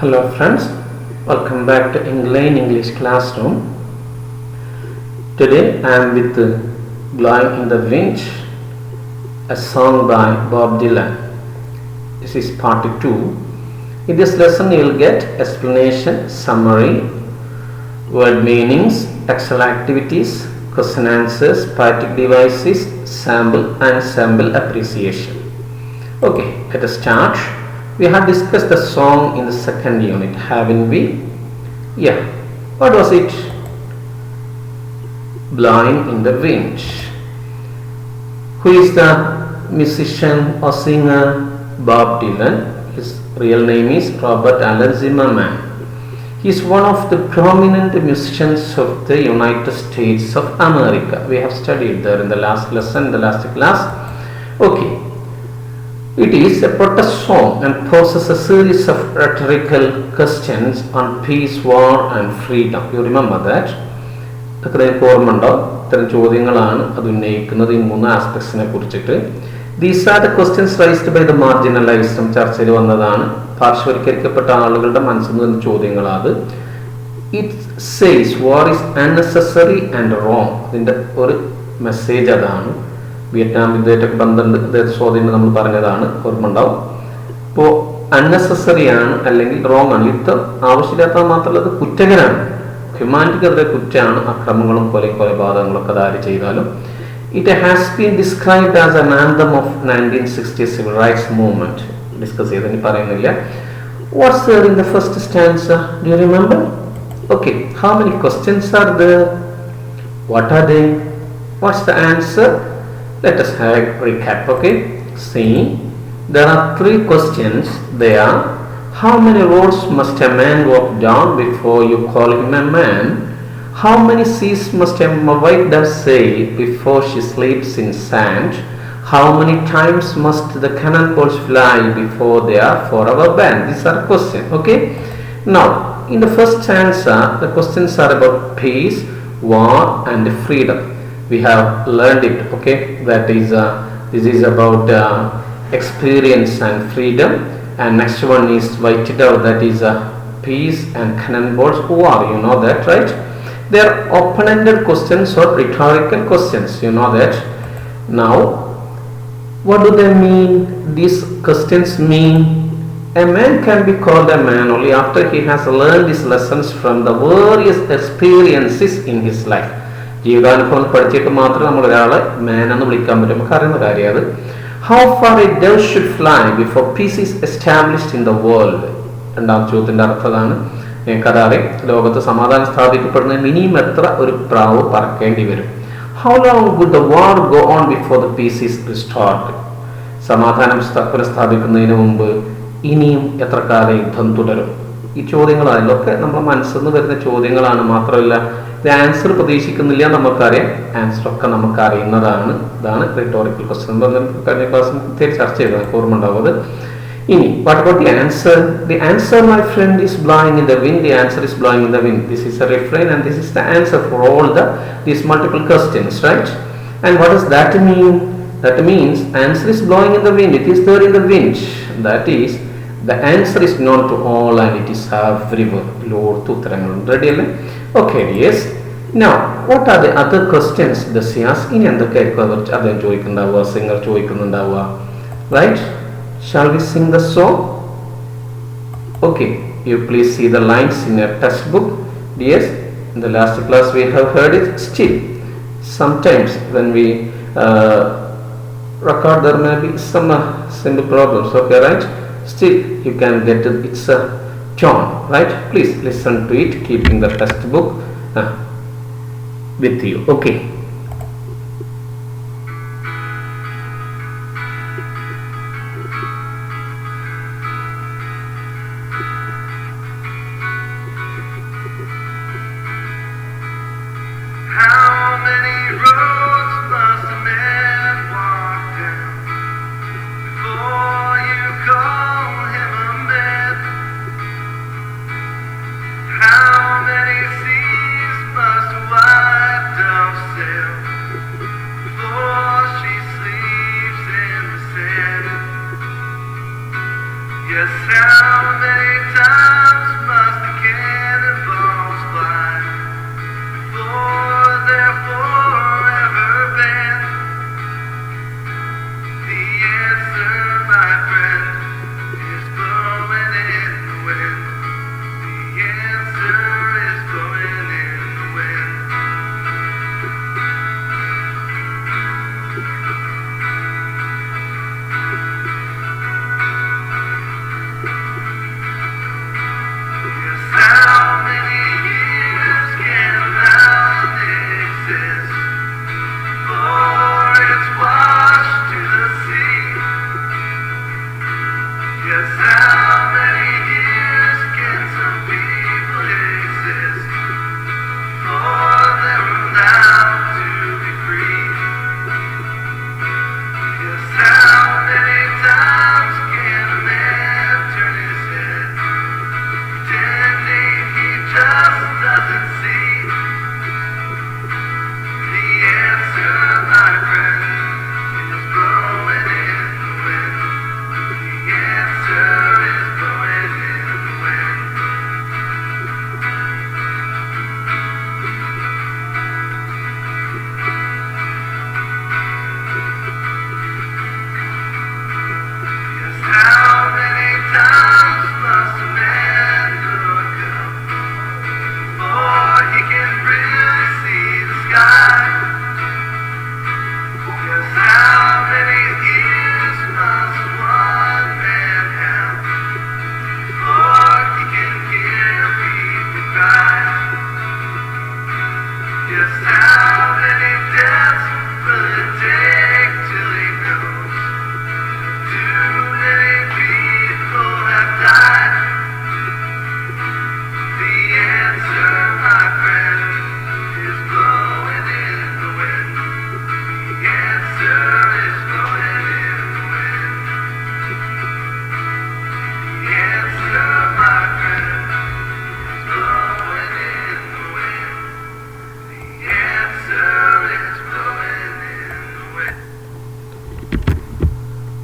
Hello friends, welcome back to Eng-lane English classroom. Today I am with Blowing in the Wind, a song by Bob Dylan. This is part 2. In this lesson you will get explanation, summary, word meanings, Excel activities, question answers, poetic devices, sample and sample appreciation. Okay, let us start. We have discussed the song in the second unit, haven't we? Yeah. What was it? Blowing in the Wind. Who is the musician or singer? Bob Dylan. His real name is Robert Allen Zimmerman. He is one of the prominent musicians of the United States of America. We have studied there in the last lesson, the last class. Okay. It is a protest song and poses a series of rhetorical questions on peace, war and freedom. You remember that? These are the questions raised by the marginalized. It says war is unnecessary and wrong. In the message Vietnam യുദ്ധമായിട്ട് ബന്ധമുണ്ട് ചോദ്യം നമ്മൾ പറഞ്ഞതാണ് ഓർമ്മ ഉണ്ടാവും. ഇപ്പോൾ unnecessary ആണ് അല്ലെങ്കിൽ wrong ആണ്. യുദ്ധം ആവശ്യമില്ലാത്തത് മാത്രമല്ല അത് കുറ്റകരമാണ്, ഹ്യൂമാനിറ്റിക്കെതിരെ കുറ്റമാണ്. അക്രമങ്ങളും കൊലപാതകങ്ങളൊക്കെ അത് ആര് ചെയ്താലും. It has been described as an anthem of 1960 civil rights movement. Discuss ചെയ്തതിന് പറയുന്നില്ല. What's there in the first stanza? Do you remember? Okay, how many questions are there? What are they? What's the answer? Let us have a recap, okay? See, there are 3 questions. They are: how many roads must a man walk down before you call him a man? How many seas must a white dove sail before she sleeps in sand? How many times must the cannonballs fly before they are forever banned? These are questions, okay? Now, in the first stanza, the questions are about peace, war and freedom. We have learned it, okay? That is this is about experience and freedom, and next one is white dove, that is peace and cannonballs, war. You know that, right? They are open-ended questions or rhetorical questions. You know that. Now, what do they mean? These questions mean a man can be called a man only after he has learned his lessons from the various experiences in his life. ജീവിതാനുഭവം പഠിച്ചിട്ട് മാത്രമേ നമ്മൾ ഒരാളെ മാൻ എന്ന് വിളിക്കാൻ പറ്റും. നമുക്ക് അറിയുന്ന കാര്യം അത്. How far A Dove should fly before piece is established in the world. രണ്ടാം ചോദ്യത്തിന്റെ അർത്ഥതാണ്. നിങ്ങൾക്കറിയാം, ലോകത്ത് സമാധാനം സ്ഥാപിക്കപ്പെടുന്നതിന് ഇനിയും എത്ര ഒരു പ്രാവ് പറക്കേണ്ടി വരും. How long would the war go on before the peace is restored. സമാധാനം പുനഃസ്ഥാപിക്കുന്നതിന് മുമ്പ് ഇനിയും എത്ര കാലം യുദ്ധം തുടരും. ഈ ചോദ്യങ്ങളായാലൊക്കെ നമ്മുടെ മനസ്സിൽ നിന്ന് വരുന്ന ചോദ്യങ്ങളാണ്. മാത്രമല്ല ആൻസർ പ്രതീക്ഷിക്കുന്നില്ല, നമുക്കറിയാം. ആൻസർ ഒക്കെ നമുക്ക് അറിയുന്നതാണ്. ഇതാണ് റിട്ടോറിക്കൽ ക്വസ്റ്റ്യൻ. കഴിഞ്ഞ ക്ലാസ് ചർച്ച ചെയ്തത് ഓർമ്മ ഉണ്ടാവും. ഇനി what about the answer? The answer my friend is blowing in the wind. The answer is blowing in the wind. This is A refrain and this is the answer for all these multiple questions, right? And what does that mean? That means answer is blowing in the wind. It is there in the wind. That is, the answer is known to all and it is everywhere. Lord ഉത്തരങ്ങൾ ready അല്ലേ? Okay, yes. Now, what are the other questions this is? ഇനി എന്തൊക്കെയായിരിക്കും അദ്ദേഹം ചോദിക്കുന്നുണ്ടാവുക, singer ചോദിക്കുന്നുണ്ടാവുക, right? Shall we sing the song? Okay, you please see the lines in your textbook. Yes, in the last class we have heard it. Still, sometimes when we record there may be some simple problems, okay, right? Still you can get its tone, right? Please listen to it keeping the textbook with you, okay? How many seas must white doves sail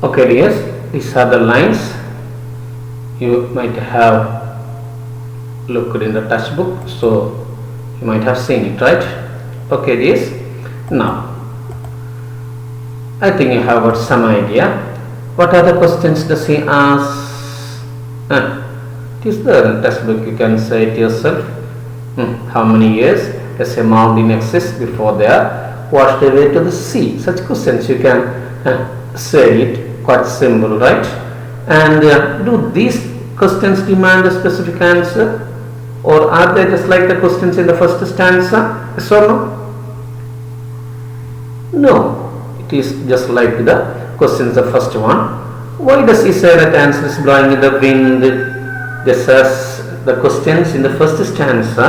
Okay, dears, these are the lines you might have looked in the textbook, so you might have seen it, right? Okay, dears. Now, I think you have got some idea. What other questions does he ask? It is there in the textbook. You can say it yourself. How many years does a mountain exist before they are washed away to the sea? Such questions you can say it quite simple, right? And do these questions demand a specific answer, or are they just like the questions in the first stanza? Yes or no? No, it is just like the questions the first one. Why does he say that answer is blowing in the wind, just as the questions in the first stanza?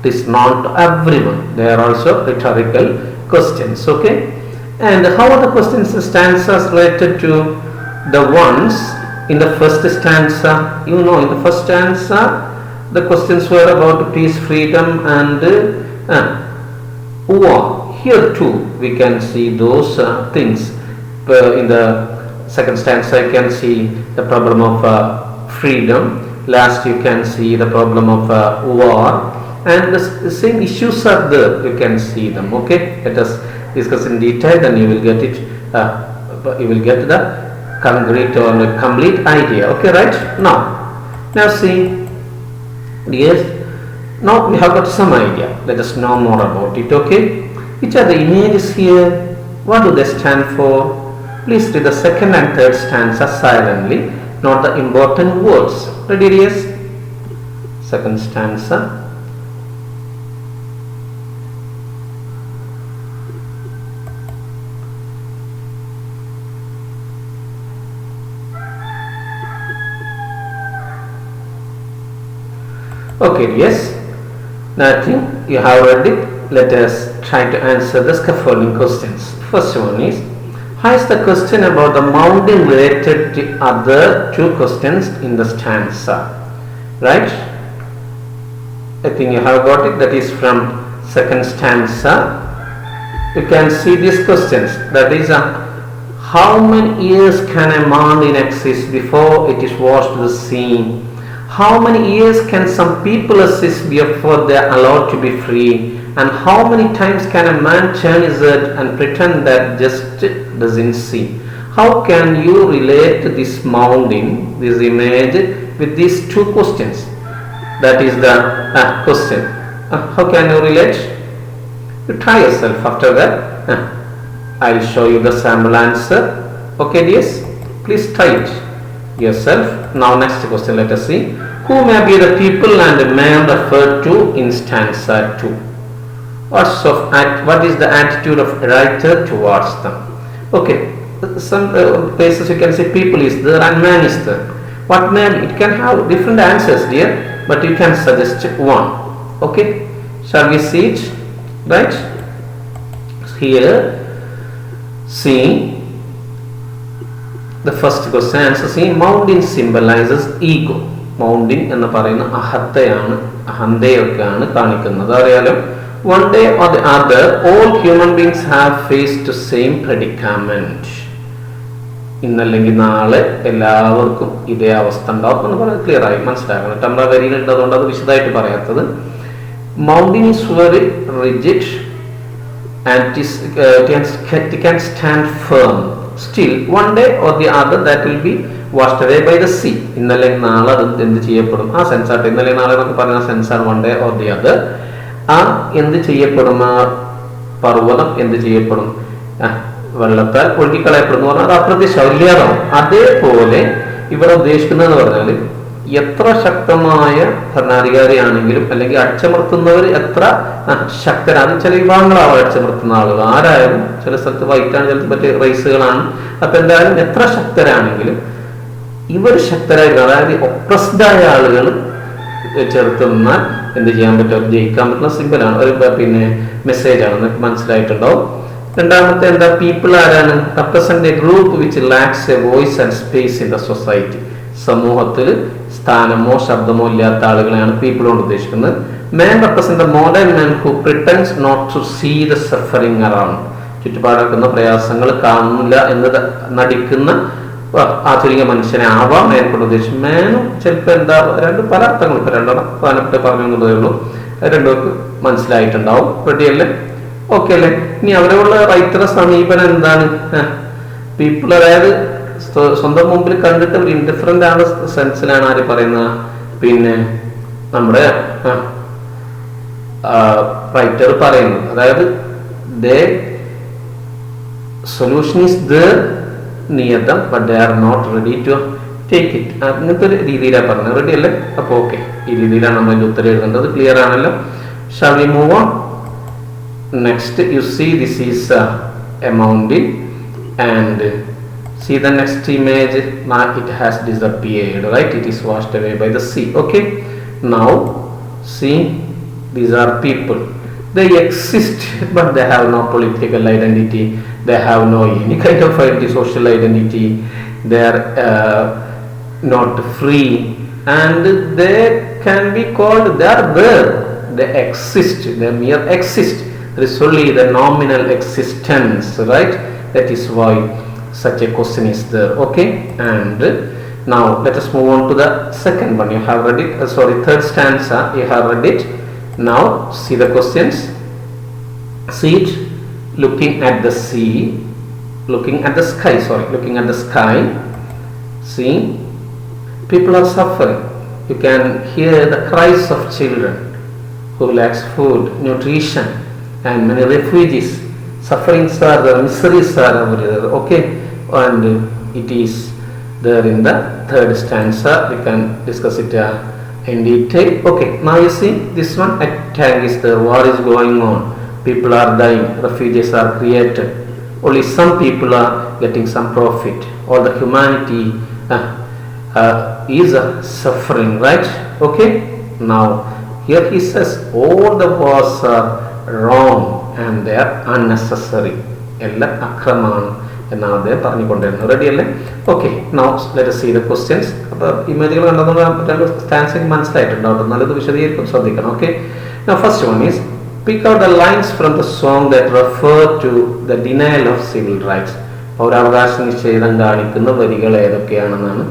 It is not to everyone. They are also rhetorical questions. Okay, and how are the questions and stanzas related to the ones in the first stanza? You know, in the first stanza the questions were about peace, freedom and war. Here too we can see those things. In the second stanza you can see the problem of freedom. Last you can see the problem of war, and the same issues are there. You can see them. Okay, let us discuss in detail, then you will get it. You will get the concrete or the complete idea. Okay, right? Now see, yes. Now we have got some idea. Let us know more about it. Okay, which are the images here? What do they stand for? Please read the second and third stanza silently. Note the important words. Ready, dears? Second stanza. Okay, yes. Now I think you have read it. Let us try to answer the scaffolding questions. First one is, how is the question about the mountain related to other two questions in the stanza? Right? I think you have got it. That is from second stanza. You can see these questions. That is, how many years can a mountain exist before it is washed to the sea? How many years can some people exist before they are allowed to be free? And how many times can a man turn his head and pretend that just doesn't see? How can you relate this mountain, this image, with these two questions? That is the question. How can you relate? You try yourself. After that, I'll show you the sample answer. Okay, dears? Please try it yourself. Now, next question, let us see. Who may be the people and man referred to in stanza 2? What is the attitude of writer towards them? Okay, some places you can say people is there and man is there. What man? It can have different answers, dear, but you can suggest one. Okay, shall we see it? Right here, see the first question answer. See, mountain symbolizes ego. Mountain എന്ന് പറയുന്ന അഹത്തയാണ്, അഹന്തയൊക്കെയാണ് കാണിക്കുന്നത്. അറിയാലോ. One day or the other, all human beings have faced the same predicament. ഇന്നല്ലെങ്കിൽ നാളെ എല്ലാവർക്കും ഇതേ അവസ്ഥ ഉണ്ടാവും എന്ന് പറയാൻ ക്ലിയർ ആയി മനസ്സിലാക്കണം. നമ്മുടെ വരികളുണ്ട്, അതുകൊണ്ട് അത് വിശദമായിട്ട് പറയാത്തത്. Mountain is very rigid and it can stand firm. Still, one day or the other, that will be washed away by the sea. ഇന്നല്ലെങ്കിൽ നാളെ അത് എന്ത് ചെയ്യപ്പെടും? ആ സെൻസാർ ഇന്നലെ നാളെ എന്നൊക്കെ പറയുന്ന സെൻസാർ one day or the other ആ എന്ത് ചെയ്യപ്പെടും? ആ പർവ്വതം എന്ത് ചെയ്യപ്പെടും? വെള്ളത്താൽ ഒഴുകിക്കളയപ്പെടുന്നു പറഞ്ഞാൽ അത് അപ്രത്യക്ഷമാവും. അതേപോലെ ഇവിടെ ഉദ്ദേശിക്കുന്നതെന്ന് പറഞ്ഞാൽ എത്ര ശക്തമായ ഭരണാധികാരിയാണെങ്കിലും അല്ലെങ്കിൽ അടിച്ചമർത്തുന്നവർ എത്ര ശക്തരാണ്. ചില വിഭാഗങ്ങളാവും അടിച്ചമർത്തുന്ന ആളുകൾ, ആരായാലും. ചില സ്ഥലത്ത് വൈറ്റാണ്, ചിലത്ത് മറ്റേ റേസുകളാണ്. അപ്പൊ എന്തായാലും എത്ര ശക്തരാണെങ്കിലും ഇവർ ശക്തരായിരിക്കും. അതായത് ഒപ്രസ്ഡായ ആളുകൾ ചേർത്ത് നിന്നാൽ എന്ത് ചെയ്യാൻ പറ്റും? ജയിക്കാൻ പറ്റുന്ന സിമ്പിളാണ്, ഒരു പിന്നെ മെസ്സേജാണ്. നിങ്ങൾക്ക് മനസ്സിലായിട്ടുണ്ടാവും. രണ്ടാമത്തെ എന്താ? പീപ്പിൾ ആരാണ്? Represent a group which lacks a voice and space in the society. സമൂഹത്തിൽ സ്ഥാനമോ ശബ്ദമോ ഇല്ലാത്ത ആളുകളെയാണ് പീപ്പിൾ കൊണ്ട് ഉദ്ദേശിക്കുന്നത്. Man represent the modern man who pretends not to see the suffering around. ചുറ്റുപാടാക്കുന്ന പ്രയാസങ്ങൾ കാണുന്നില്ല എന്ന് നടിക്കുന്ന ആധുനിക മനുഷ്യനെ ആവാം മാൻ കൊണ്ട് ഉദ്ദേശിച്ചു. മാനും ചിലപ്പോൾ എന്താ പല അർത്ഥങ്ങൾ, ഇപ്പൊ രണ്ടെണ്ണം പ്രധാനപ്പെട്ട പറഞ്ഞു എന്നുള്ളതേ ഉള്ളൂ. രണ്ടുപേർക്ക് മനസ്സിലായിട്ടുണ്ടാവും. റെഡി അല്ലേ? ഓക്കെ അല്ലേ? ഇനി അവരോടുള്ള റൈറ്ററുടെ സമീപനം എന്താണ്? പീപ്പിൾ, അതായത് സ്വന്തം മുമ്പിൽ കണ്ടിട്ട് ഒരു ഇൻഡിഫറൻ്റ് ആണ് സെൻസിലാണ് ആര് പറയുന്നത്? പിന്നെ നമ്മുടെ റൈറ്റർ പറയുന്നത്. അതായത് the solution is there near them but they are not ready to take it. അങ്ങനത്തെ ഒരു രീതിയിലാണ് പറഞ്ഞത്. റെഡി അല്ലേ? അപ്പോൾ ഓക്കെ, ഈ രീതിയിലാണ് നമ്മൾ ഉത്തരം എഴുതേണ്ടത്. ക്ലിയർ ആണല്ലോ? Shall we move on? Next you see this is A mountain and see the next image. Now it has disappeared, right? It is washed away by the sea. Okay, now see, these are people. They exist but they have no political identity, they have no any kind of social identity, they are not free, and they can be called, they are there, they exist, they mere exist. There is only the nominal existence, right? That is why such a question is there. Okay, and now let us move on to the second one. You have read it, third stanza you have read it. Now see the questions. See it, looking at the sea, looking at the sky, looking at the sky. See, people are suffering. You can hear the cries of children who lacks food, nutrition, and many refugees. Sufferings are there, miseries are everywhere. Okay, and it is there in the third stanza. We can discuss it in detail. Okay, now you see this one, attack is there, war is going on, people are dying, refugees are created, only some people are getting some profit, all the humanity is suffering, right? Okay, now here he says all the wars are wrong and they are unnecessary. എല്ലാം അക്രമമാണ് എന്നാണ് അദ്ദേഹം പറഞ്ഞുകൊണ്ടിരുന്നത്. Ready അല്ലേ? Okay, now let us see the questions. അപ്പോൾ ഇമേജുകൾ കണ്ടതുകൊണ്ട് രണ്ട് സ്റ്റാൻസിങ് മനസ്സിലായിട്ടുണ്ടാവും. നല്ലത് വിശദീകരിക്കും, ശ്രദ്ധിക്കണം. Okay, now first one is pick out the lines from the song that refer to the denial of civil rights. പൗരാവകാശ നിഷേധം കാണിക്കുന്ന വരികൾ ഏതൊക്കെയാണെന്നാണ്.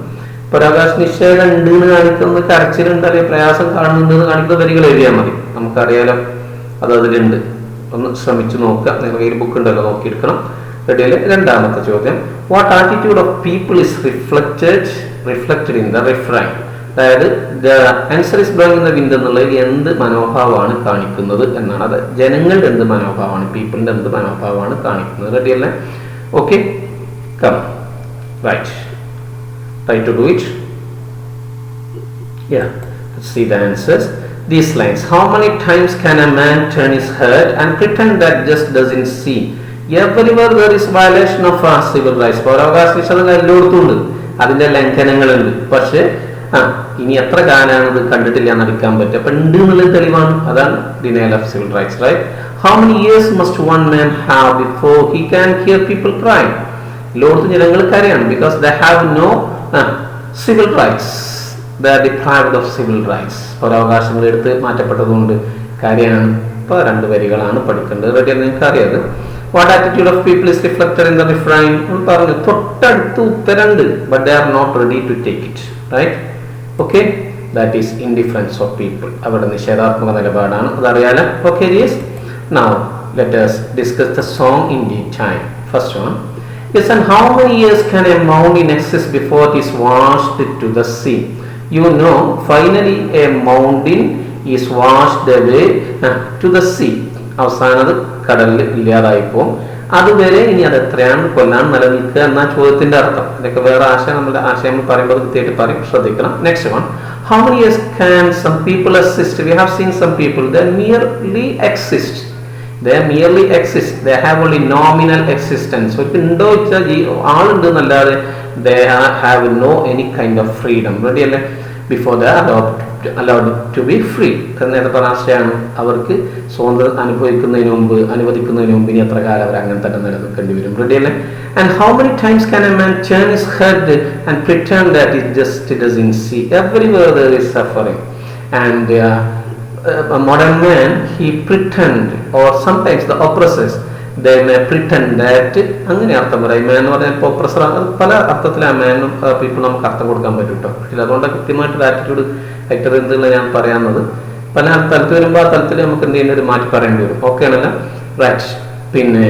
പൗരാവകാശ നിഷേധം ഉണ്ട് എന്ന് കാണിക്കുന്ന, കരച്ചിലുണ്ട് അല്ലെങ്കിൽ പ്രയാസം കാണുന്നുണ്ട് എന്ന് കാണിക്കുന്ന വരികൾ എഴുതിയാൽ മതി. നമുക്കറിയാലോ അത് അതിലുണ്ട്. ഒന്ന് ശ്രമിച്ചു നോക്കുക. നിങ്ങളുടെ കയ്യിൽ ബുക്ക് ഉണ്ടല്ലോ, നോക്കിയെടുക്കണം. റെഡിയല്ലേ? രണ്ടാമത്തെ ചോദ്യം, what attitude of people is reflected in the refrain. അതായത് the answer is blowing in the wind എന്നുള്ളത് എന്ത് മനോഭാവമാണ് കാണിക്കുന്നത് എന്നാണ്. അത് ജനങ്ങളുടെ എന്ത് മനോഭാവമാണ്, പീപ്പിളിന്റെ എന്ത് മനോഭാവമാണ് കാണിക്കുന്നത്. റെഡിയല്ലേ? Okay, come right, try to do it. Yeah, let's see the answers. These lines, how many times can a man turn his head and pretend that just doesn't see? Everywhere there is violation of civil rights. പൗരാവകാശ നിഷേധം എല്ലായിടത്തും ഉണ്ട്, അതിന്റെ ലംഘനങ്ങളുണ്ട്. പക്ഷേ ഇനി എത്ര കാലമാണ് ഇത് കണ്ടിട്ടില്ല എന്നടിക്കാൻ പറ്റുക? അപ്പൊ ഉണ്ട് എന്നുള്ളത് തെളിവാണ്. അതാണ് denial of civil rights, right? How many years must one man have before he can hear people cry? എല്ലായിടത്തും ജനങ്ങൾ കരയാണ്, because they have no civil rights. They are deprived of civil rights. പൗരാവകാശങ്ങൾ എടുത്ത് മാറ്റപ്പെട്ടതുകൊണ്ട് കാര്യമാണ്. ഇപ്പോൾ രണ്ട് വരികളാണ് പഠിക്കേണ്ടത്. റെഡി? നിങ്ങൾക്ക് അറിയാതെ what attitude of people is reflected in the refrain പറഞ്ഞു. തൊട്ടടുത്ത് ഉത്തരണ്ട്, but they are not ready to take it, right? Okay, that is indifference of people. അവിടെ നിഷേധാത്മക നിലപാടാണ്, അതറിയാലോ. Okay, yes. Now let us discuss the song in detail. First one, yes, and how many years can a mountain exist before it is washed to the sea? You know, finally a mountain is washed away to the sea. അവസാനത് കടലിൽ ഇല്ലാതായിപ്പോ. അതുവരെ ഇനി അത് എത്രയാണ് കൊല്ലാൻ നിലനിൽക്കുക എന്ന ചോദ്യത്തിന്റെ അർത്ഥം. ഇതൊക്കെ വേറെ ആശയം, നമ്മുടെ ആശയം പറയുമ്പോൾ കൃത്യമായിട്ട് പറയും, ശ്രദ്ധിക്കണം. Next one, how many years can some people exist? We have seen some people, they merely exist. They merely exist. They have only nominal existence. So ഉണ്ടോ വെച്ചാൽ ആളുണ്ട് എന്നല്ലാതെ they have no any kind of freedom. Ready അല്ലേ? Before they are allowed to be free. നേരത്തെ പറഞ്ഞ ആശയമാണ്. അവർക്ക് സ്വാതന്ത്ര്യം അനുവദിക്കുന്നതിന് മുമ്പ് ഇനി എത്ര കാലം അവർ അങ്ങനെ തന്നെ നിലനിൽക്കേണ്ടി വരും. റെഡി അല്ലേ? And how many times can a man turn his head and pretend that it just doesn't see? Everywhere there is suffering. And a modern man, he pretend, or sometimes the oppressors, they may pretend that അങ്ങനെ അർത്ഥം പറയാം. മാൻ എന്ന് പറഞ്ഞാൽ ഇപ്പോൾ oppressor, പല അർത്ഥത്തിൽ ആ മാനും people നമുക്ക് അർത്ഥം കൊടുക്കാൻ പറ്റും കേട്ടോ. അതുകൊണ്ട് കൃത്യമായിട്ടൊരു ആറ്റിറ്റ്യൂഡ് ആക്ടർ എന്നുള്ള ഞാൻ പറയാവുന്നത്. പല തലത്തിൽ വരുമ്പോൾ ആ തലത്തിൽ നമുക്ക് എന്ത് ചെയ്യുന്ന ഒരു മാറ്റി പറയേണ്ടി വരും. ഓക്കെ ആണല്ലോ, റൈറ്റ്. പിന്നെ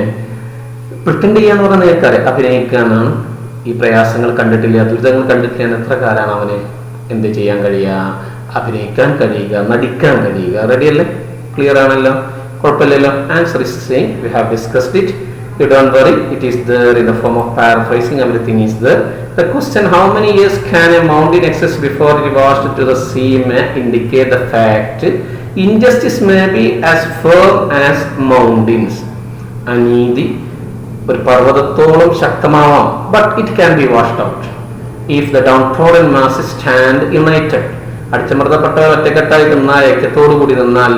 പ്രിറ്റൻഡ് ചെയ്യാന്ന് പറഞ്ഞാൽ നിങ്ങൾക്കറിയാം, അഭിനയിക്കുക എന്നാണ്. ഈ പ്രയാസങ്ങൾ കണ്ടിട്ടില്ല, ദുരിതങ്ങൾ കണ്ടിട്ടില്ല, എത്ര കാലമാണ് അവന് എന്ത് ചെയ്യാൻ കഴിയുക, അഭിനയിക്കാൻ കഴിയുക, നടിക്കാൻ കഴിയുക. റെഡിയല്ലേ, ക്ലിയർ ആണല്ലോ, കുഴപ്പമില്ലല്ലോ. Answer is same, we have discussed it. You don't worry, it is there in the form of paraphrasing, everything is there. The question, how many years can a mountain exist before it washed to the sea, may indicate the fact injustice may be as firm as mountains. അനീതി ഒരു പർവ്വതത്തോളം ശക്തമാവാം, but it can be washed out if the downtrodden masses stand united. അടിച്ചമർത്തപ്പെട്ട ഒറ്റക്കെട്ടായി നിന്നാൽ, ഐക്യത്തോടു കൂടി നിന്നാൽ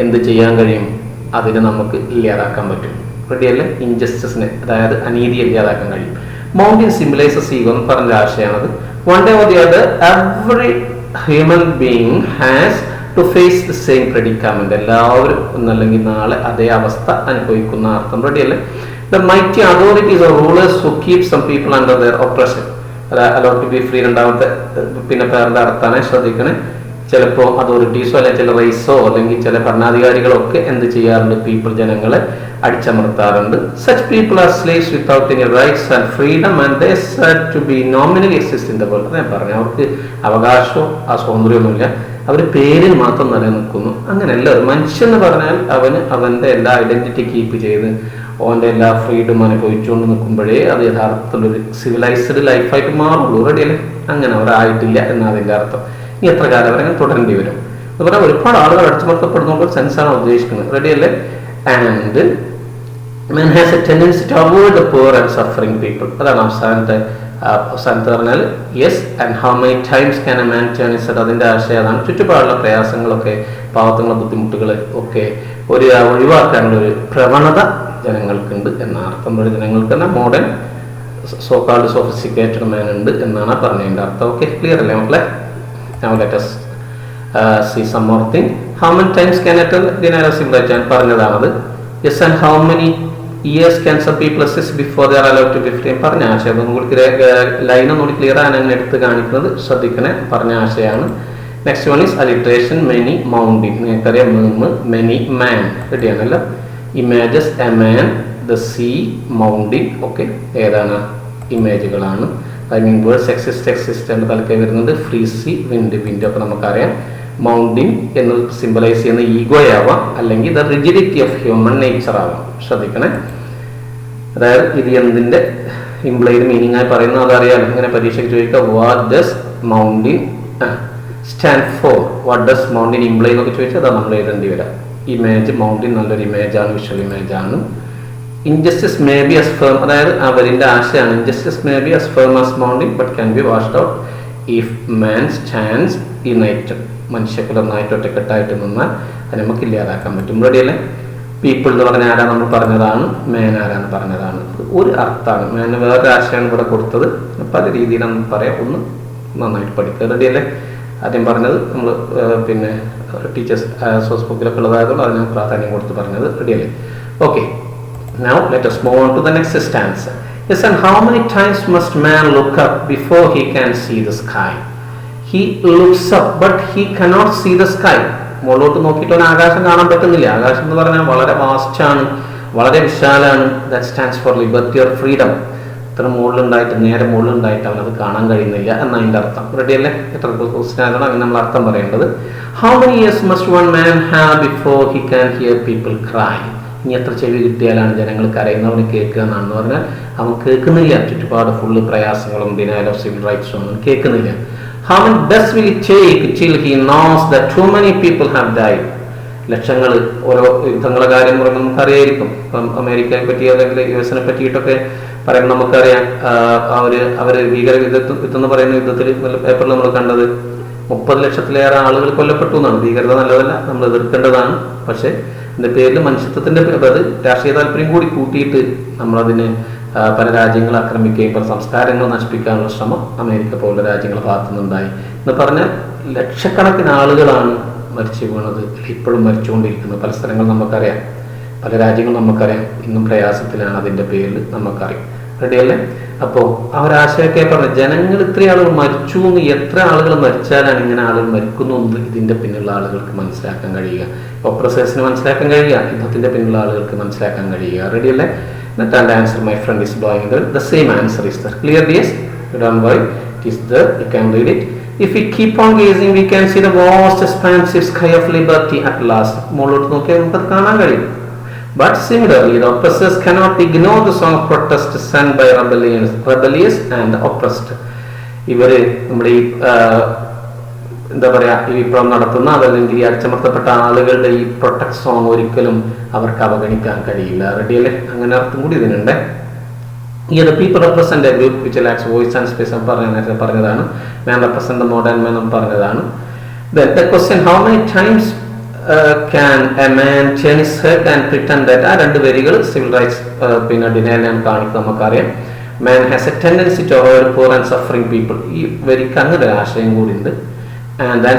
എന്ത് ചെയ്യാൻ കഴിയും? അതിനെ നമുക്ക് ഇല്ലാതാക്കാൻ പറ്റും. റെഡിയല്ലേ, ഇൻജസ്റ്റിസിനെ, അതായത് അനീതിയെ ഇല്ലാതാക്കാൻ കഴിയും. മൗണ്ടൻ സിംബലൈസസ് ഈഗോ എന്ന് പറഞ്ഞ ആശയമാണത്. One day or the other every human being has to face the same predicament. എല്ലാവരും ഒന്നല്ലെങ്കിൽ നാളെ അതേ അവസ്ഥ അനുഭവിക്കുന്ന അർത്ഥം. റെഡിയല്ലേ. The mighty authorities or rulers who keep some people under their oppression. Allowed to be free. രണ്ടാമത്തെ പിന്നെ പേരുടെ അർത്ഥാണ്, ശ്രദ്ധിക്കണേ. ചിലപ്പോൾ അതോറിറ്റീസോ അല്ലെങ്കിൽ ചില റൈസോ അല്ലെങ്കിൽ ചില ഭരണാധികാരികളോ ഒക്കെ എന്ത് ചെയ്യാറുണ്ട്? പീപ്പിൾ, ജനങ്ങളെ അടിച്ചമർത്താറുണ്ട്. Such people are slaves without any rights and freedom and they said to be nominally exist in the world. ഞാൻ പറഞ്ഞു, അവർക്ക് അവകാശമോ ആ സ്വാതന്ത്ര്യമൊന്നുമില്ല, അവർ പേരിൽ മാത്രം നിലനിൽക്കുന്നു. അങ്ങനെയല്ല, മനുഷ്യൻ എന്ന് പറഞ്ഞാൽ അവന് അവൻ്റെ എല്ലാ ഐഡന്റിറ്റി കീപ്പ് ചെയ്ത് അവൻ്റെ എല്ലാ ഫ്രീഡം അനുഭവിച്ചുകൊണ്ട് നിൽക്കുമ്പോഴേ അത് യഥാർത്ഥത്തിലൊരു സിവിലൈസ്ഡ് ലൈഫായിട്ട് മാറുള്ളൂ. റെഡിയല്ലേ. അങ്ങനെ അവർ ആയിട്ടില്ല എന്നാണ് അതിൻ്റെ അർത്ഥം. ഇനി എത്ര കാലം വരെ തുടരേണ്ടി വരും എന്ന് പറഞ്ഞാൽ ഒരുപാട് ആളുകൾ അടിച്ചമർത്തപ്പെടുന്ന സെൻസാണ് ഉദ്ദേശിക്കുന്നത്. റെഡിയല്ലേ. And man has a tendency to avoid the poor and suffering people. അതാണ് അവസാനത്തെ പറഞ്ഞാൽ yes. And how many times can a man turn his head. അതിൻ്റെ ആശയം അതാണ്. ചുറ്റുപാടുള്ള പ്രയാസങ്ങളൊക്കെ, പാവത്തുള്ള ബുദ്ധിമുട്ടുകൾ ഒക്കെ ഒഴിവാക്കാനുള്ള ഒരു പ്രവണത ജനങ്ങൾക്കുണ്ട് എന്നാണ് അർത്ഥം. ജനങ്ങൾക്ക് തന്നെ മോഡേൺ സോ കാൾഡ് സോഫിസ്റ്റിക്കേറ്റഡ് മാൻ ഉണ്ട് എന്നാണ് പറഞ്ഞതിൻ്റെ അർത്ഥം. ഓക്കെ, ക്ലിയർ അല്ലേ മക്കളെ? Now let us see some more thing. How many times can I tell? ഇതിനെ സിമ്പിളായിട്ട് ഞാൻ പറഞ്ഞതാണത്. Yes, and how many years can some people exist before they are allowed to be free? പറഞ്ഞ ആശയം line ഒന്നുകൂടി clear ആണ് അങ്ങനെ എടുത്ത് കാണിക്കുന്നത്. ശ്രദ്ധിക്കണേ, പറഞ്ഞ ആശയമാണ്. Next one is alliteration. Many mountain. നിങ്ങൾക്കറിയാം, മെനി മാൻ. റെഡിയാണല്ലോ. Images, a man, the sea, mountain. Okay, ഏതാണ്? ഇമേജുകളാണ്. ഐ മീൻ വേർഡ്സ് എക്സിസ്റ്റ് എന്ന തലക്കെ വരുന്നത്. ഫ്രീ സീ, വിൻഡ് ഒക്കെ നമുക്കറിയാം. മൗണ്ടിൻ എന്ന് സിംബലൈസ് ചെയ്യുന്ന ഈഗോയാവാം, അല്ലെങ്കിൽ the rigidity of human nature ആവാം. ശ്രദ്ധിക്കണേ, അതായത് ഇത് എന്തിൻ്റെ ഇംപ്ലൈഡ് മീനിങ് ആയി പറയുന്നത് അതറിയാലോ. ഇങ്ങനെ പരീക്ഷയ്ക്ക് ചോദിക്കുക, what does mountain stand for, what does mountain imply എന്നൊക്കെ ചോദിച്ചാൽ അതാ നമ്മൾ എഴുതേണ്ടി വരാം. ഇമേജ്, മൗണ്ടിൻ നല്ലൊരു ഇമേജാണ്, വിഷ്വൽ ഇമേജാണ്. Injustice may be as firm, അതായത് അവരിൻ്റെ ആശയമാണ്. Injustice may be as firm as mountain but can be washed out if man stands united. മനുഷ്യക്കുലൊന്നായിട്ട് ഒറ്റക്കെട്ടായിട്ട് നിന്നാൽ അത് നമുക്ക് ഇല്ലാതാക്കാൻ പറ്റും. റെഡിയല്ലേ. പീപ്പിൾ എന്ന് പറഞ്ഞാൽ ആരാ നമ്മൾ പറഞ്ഞതാണ്, മാൻ ആരാന്ന് പറഞ്ഞതാണ്. ഒരു അർത്ഥമാണ്. മാന് വേറൊരു ആശയമാണ് ഇവിടെ കൊടുത്തത്. പല രീതിയിൽ നമുക്ക് പറയാം. ഒന്ന് നന്നായിട്ട് പഠിക്കുക. റെഡിയല്ലേ. ആദ്യം പറഞ്ഞത് നമ്മൾ പിന്നെ ടീച്ചേഴ്സ് സോഴ്സ് ബുക്കിലൊക്കെ ഉള്ളതായതുകൊണ്ട് അതിന് പ്രാധാന്യം കൊടുത്ത് പറഞ്ഞത്. റെഡിയല്ലേ. Okay, now let us move on to the next stanza. Yes, and how many times must man look up before he can see the sky? He looks up but he cannot see the sky. മുകളിലോട്ട് നോക്കിയിട്ട് ഒരു ആകാശം കാണാൻ പറ്റുന്നില്ല. ആകാശം എന്ന് പറഞ്ഞാൽ വളരെ വാസ്റ്റാണ്, വളരെ വിശാലാണ്. That stands for liberty or freedom. ഇത്ര മുകളിലുണ്ടായിട്ട്, നേരെ മുകളിലുണ്ടായിട്ട് അവനത് കാണാൻ കഴിയുന്നില്ല എന്നതിൻ്റെ അർത്ഥം. റെഡിയല്ലേ. എത്ര ക്വസ്റ്റ്യൻ ആയതാണ് അങ്ങനെ നമ്മൾ അർത്ഥം പറയേണ്ടത്. How many years must one man have before he can hear people cry? ഇനി എത്ര ചെവി കിട്ടിയാലാണ് ജനങ്ങൾ കരയുന്നവന് കേൾക്കുക എന്നാണെന്ന് പറഞ്ഞാൽ അവൻ കേൾക്കുന്നില്ല. ചുറ്റുപാട് ഫുള്ള് പ്രയാസങ്ങളും ഡിനയൽ ഓഫ് സിവിൽ റൈറ്റ്സും ഒന്നും കേൾക്കുന്നില്ല. How many days will it take till he knows that too many people have died? ലക്ഷങ്ങൾ ഓരോ യുദ്ധങ്ങളെ കാര്യം പറയുമ്പോൾ നമുക്കറിയായിരിക്കും. ഇപ്പം അമേരിക്കയെ പറ്റി അല്ലെങ്കിൽ US പറ്റിയിട്ടൊക്കെ പറയുമ്പോൾ നമുക്കറിയാം. അവർ ഭീകര യുദ്ധം എന്ന് പറയുന്ന യുദ്ധത്തിൽ പേപ്പറിൽ നമ്മൾ കണ്ടത് 30 ലക്ഷത്തിലേറെ ആളുകൾ കൊല്ലപ്പെട്ടു എന്നാണ്. ഭീകരത നല്ലതല്ല, നമ്മൾ എതിർക്കേണ്ടതാണ്. പക്ഷേ ഇതിൻ്റെ പേരിൽ മനുഷ്യത്വത്തിൻ്റെ, അത് രാഷ്ട്രീയ താല്പര്യം കൂടി കൂട്ടിയിട്ട് നമ്മളതിന് പല രാജ്യങ്ങൾ ആക്രമിക്കുകയും പല സംസ്കാരങ്ങൾ നശിപ്പിക്കാനുള്ള ശ്രമം അമേരിക്ക പോലുള്ള രാജ്യങ്ങളുടെ ഭാഗത്തു നിന്നുണ്ടായി എന്ന് പറഞ്ഞാൽ ലക്ഷക്കണക്കിന് ആളുകളാണ് മരിച്ചു വീണത്, ഇപ്പോഴും മരിച്ചുകൊണ്ടിരിക്കുന്നത്. പല സ്ഥലങ്ങൾ നമുക്കറിയാം. പല രാജ്യങ്ങളും നമുക്കറിയാം ഇന്നും പ്രയാസത്തിലാണ്, അതിൻ്റെ പേരിൽ നമുക്കറിയാം. റെഡിയല്ലേ? അപ്പോൾ ആ ഒരാശയമൊക്കെ പറഞ്ഞു, ജനങ്ങൾ ഇത്ര ആളുകൾ മരിച്ചു എന്ന്, എത്ര ആളുകൾ മരിച്ചാലാണ് ഇങ്ങനെ ആളുകൾ മരിക്കുന്നു എന്ന് ഇതിൻ്റെ പിന്നിലുള്ള ആളുകൾക്ക് മനസ്സിലാക്കാൻ കഴിയുക, ഒപ്രസേഴ്സിന് മനസ്സിലാക്കാൻ കഴിയുക, യുദ്ധത്തിൻ്റെ പിന്നിലുള്ള ആളുകൾക്ക് മനസ്സിലാക്കാൻ കഴിയുക. റെഡിയല്ലേ? That and answer, my friend, is blowing the same answer is there. Clear? Yes? Don't worry, it is there, you can read it. If we keep on gazing, we can see the vast expansive sky of liberty at last. മുകളിലോട്ട് നോക്കിയാൽ നമുക്ക് കാണാൻ കഴിയും. But similarly, the oppressors cannot ignore the song of protest sung by rebellious and oppressed. ഇവര് നമ്മുടെ ഈ എന്താ പറയുക, ഈ വിപ്ലവം നടത്തുന്ന അതല്ലെങ്കിൽ ഈ അടിച്ചമർത്തപ്പെട്ട ആളുകളുടെ ഈ പ്രൊട്ടക്ട് സോങ് ഒരിക്കലും അവർക്ക് അവഗണിക്കാൻ കഴിയില്ല. റെഡിയല്ലേ? അങ്ങനെ അർത്ഥം കൂടി ഇതിനുണ്ട്. ഈ the people represent a group which lacks voice and space പറഞ്ഞതാണ്. Man represent the modern man പറഞ്ഞതാണ്. Then the question, how many times can a man turn his head and pretend that ആ രണ്ട് വരികൾ സിവിൽ റൈറ്റ്സ് പിന്നെ ഡിനൈലാണ് കാണിക്കുന്നത് നമുക്കറിയാം. Man has a tendency to avoid poor and suffering people. ഈ വരിക്ക് അങ്ങനെ ഒരു ആശയം കൂടി ഉണ്ട്. And the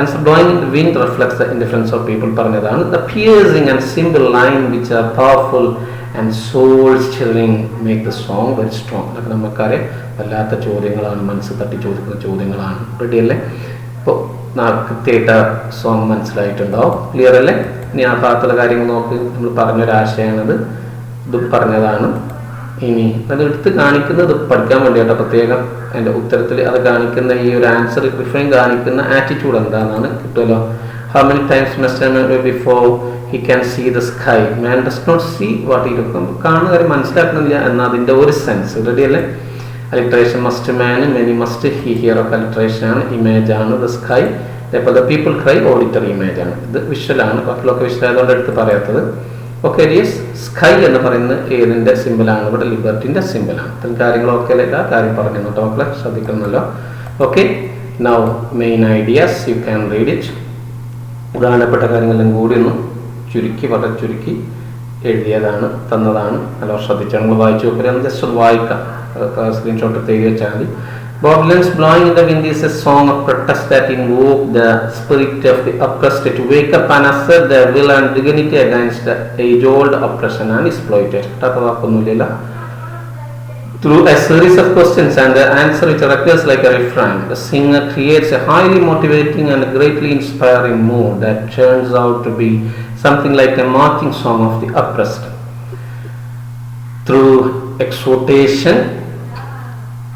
answer blowing in the wind reflects the indifference of people പറഞ്ഞതാണ്. The piercing and simple line which are powerful and soul stirring make the song very strong. അതൊക്കെ നമുക്കറിയാം, വല്ലാത്ത ചോദ്യങ്ങളാണ്, മനസ്സ് തട്ടി ചോദിക്കുന്ന ചോദ്യങ്ങളാണ്. റെഡി അല്ലേ? ഇപ്പോൾ കൃത്യമായിട്ട് സോങ് മനസ്സിലായിട്ടുണ്ടാവും. ക്ലിയർ അല്ലേ? ഇനി ആ ഭാഗത്തുള്ള കാര്യങ്ങൾ നോക്ക്. നമ്മൾ പറഞ്ഞൊരാശയമാണത്, ഇത് പറഞ്ഞതാണ്. ഇനി അത് എടുത്ത് കാണിക്കുന്നത് പഠിക്കാൻ വേണ്ടിയിട്ടോ, പ്രത്യേകം എൻ്റെ ഉത്തരത്തിൽ അത് കാണിക്കുന്ന ഈ ഒരു ആൻസർ റിഫൈൻ കാണിക്കുന്ന ആറ്റിറ്റ്യൂഡ് എന്താണെന്നാണ് കിട്ടുമല്ലോ. How many times must before he can see the sky, man does not see what he look. കാണുന്ന കാര്യം മനസ്സിലാക്കുന്നില്ല എന്നതിൻ്റെ ഒരു സെൻസ്. റെഡി അല്ലേ? Alliteration must man, many must he, here of alliteration ആണ്, ഇമേജ് ആണ് ദ സ്കൈ. അതേപോലെ the people cry auditory image ആണ്. ഇത് വിഷ്വലാണ്, ബാക്കിയുള്ളൊക്കെ വിഷ്വൽ ആയതുകൊണ്ട് എടുത്ത് പറയാത്തത്. ഓക്കെ ഡിയേഴ്സ്, സ്കൈ എന്ന് പറയുന്നത് ഏതിൻ്റെ സിമ്പിളാണ്? ഇവിടെ ലിബർട്ടിൻ്റെ സിമ്പിളാണ്. ഇത്തരം കാര്യങ്ങളൊക്കെ എല്ലാ കാര്യം പറഞ്ഞു കേട്ടോ മക്കളെ, ശ്രദ്ധിക്കണമല്ലോ. Okay, now main ideas you can read it. പ്രധാനപ്പെട്ട കാര്യങ്ങളെല്ലാം കൂടി ഒന്ന് ചുരുക്കി, വളരെ ചുരുക്കി എഴുതിയതാണ്, തന്നതാണ്. നല്ല ശ്രദ്ധിച്ചാൽ നമ്മൾ വായിച്ചു നോക്കിയാൽ ജസ്റ്റ് ഒന്ന് വായിക്കാം, സ്ക്രീൻഷോട്ട് എടുത്ത് എഴുതി വെച്ചാൽ മതി. Bob Dylan's Blowing in the Wind is a song of protest that invokes the spirit of the oppressed to wake up and assert their will and dignity against age-old oppression and exploitation. Through a series of questions and the answer which recurs like a refrain, the singer creates a highly motivating and greatly inspiring mood that turns out to be something like a marching song of the oppressed. Through exhortation,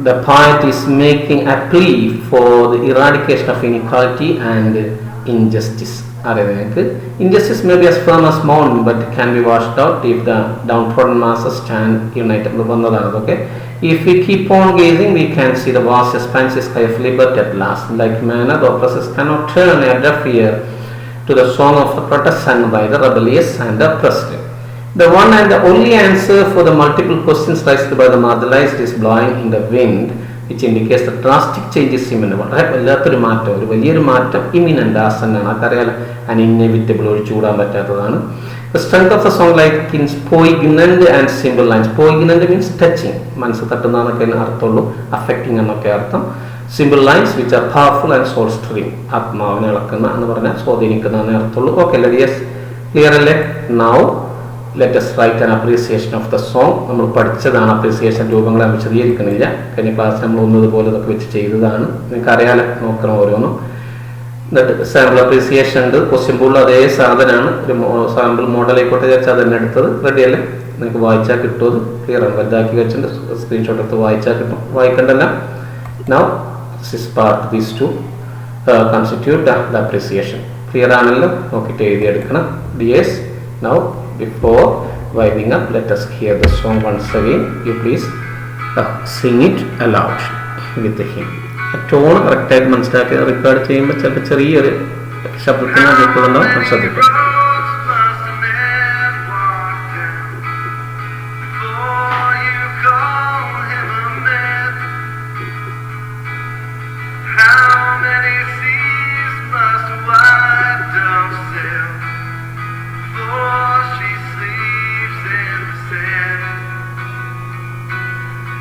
the poet is making a plea for the eradication of inequality and injustice. Injustice may be as firm as mountain, but it can be washed out if the downtrodden masses stand united. Okay? If we keep on gazing, we can see the vast expansive sky of liberty at last. Like manner, the oppressors cannot turn a deaf ear to the song of the protest sung by the rebellious and the oppressed. The one and the only answer for the multiple questions raised by the marginalized is blowing in the wind, which indicates the drastic changes imminent. വളരെ വല്ലാത്തൊരു മാറ്റം, ഒരു വലിയൊരു മാറ്റം ഇമിനൻ്റ്, ആസന്നാണ്. അതറിയാലോ, and inevitable, ഒഴിച്ചുകൂടാൻ പറ്റാത്തതാണ്. The strength of the song like in poignant and simple lines. Poignant means touching, മനസ്സ് തട്ടുന്നതൊക്കെ അർത്ഥമുള്ളൂ, affecting എന്നൊക്കെ അർത്ഥം. Simple lines which are powerful and soul stirring, ആത്മാവിനെ ഇളക്കുന്ന എന്ന് പറഞ്ഞാൽ സ്വാധീനിക്കുന്നതെന്നേ അർത്ഥമുള്ളൂ. ഓക്കെ അല്ലേ? യെസ്, ക്ലിയർ അല്ലേ? Now let us write an appreciation of the song. നമ്മൾ പഠിച്ചതാണ് അപ്രീസിയേഷൻ രൂപങ്ങളെ വിശദീകരിക്കുന്നില്ല. കഴിഞ്ഞ ക്ലാസ് നമ്മൾ ഒന്നതുപോലെ ഇതൊക്കെ വെച്ച് ചെയ്തതാണ്. നിങ്ങൾക്ക് അറിയാലോ, നോക്കണം ഓരോന്നും. എന്നിട്ട് സാമ്പിൾ അപ്രീസിയേഷൻ ഉണ്ട്, ക്വസ്റ്റ്യൻ ബോർഡിൽ അതേ സാധനമാണ്, ഒരു സാമ്പിൾ മോഡൽ ആയിക്കോട്ടെ വെച്ചാൽ അത് തന്നെ എടുത്തത്. റെഡി അല്ലേ? നിങ്ങൾക്ക് വായിച്ചാൽ കിട്ടും, അത് ക്ലിയർ ആണ്. വലുതാക്കി വെച്ചിട്ട് സ്ക്രീൻഷോട്ട് എടുത്ത് വായിച്ചാൽ കിട്ടും, വായിക്കണ്ടല്ല. Now this part, these two constitute the appreciation. Clear ആണല്ലോ? നോക്കിയിട്ട് എഴുതിയെടുക്കണം. Dears, now before winding up, let us hear the song once again. You please sing it aloud with the hymn. Tone കറക്റ്റായിട്ട് മനസ്സിലാക്കി record ചെയ്യുമ്പോൾ ചിലപ്പോൾ ചെറിയൊരു ശബ്ദത്തിന് കേൾക്കുന്നുണ്ടാവും, ശ്രദ്ധിക്കുക.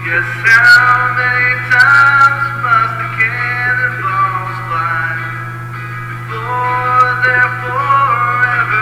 Yes, how many times must the cannonballs fly before they're forever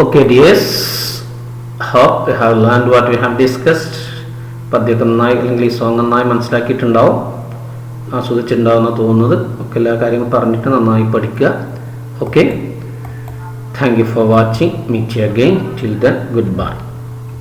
Okay, dears, hope you have learned what we have discussed. പദ്യമൊക്കെ നന്നായി അല്ലെങ്കിൽ ഈ സോങ് നന്നായി മനസ്സിലാക്കിയിട്ടുണ്ടാവും, ആസ്വദിച്ചിട്ടുണ്ടാവുമെന്ന് തോന്നുന്നത്. ഒക്കെ എല്ലാ കാര്യങ്ങളും പറഞ്ഞിട്ട് നന്നായി പഠിക്കുക. Okay, thank you for watching. Meet you again. Till then, good bye.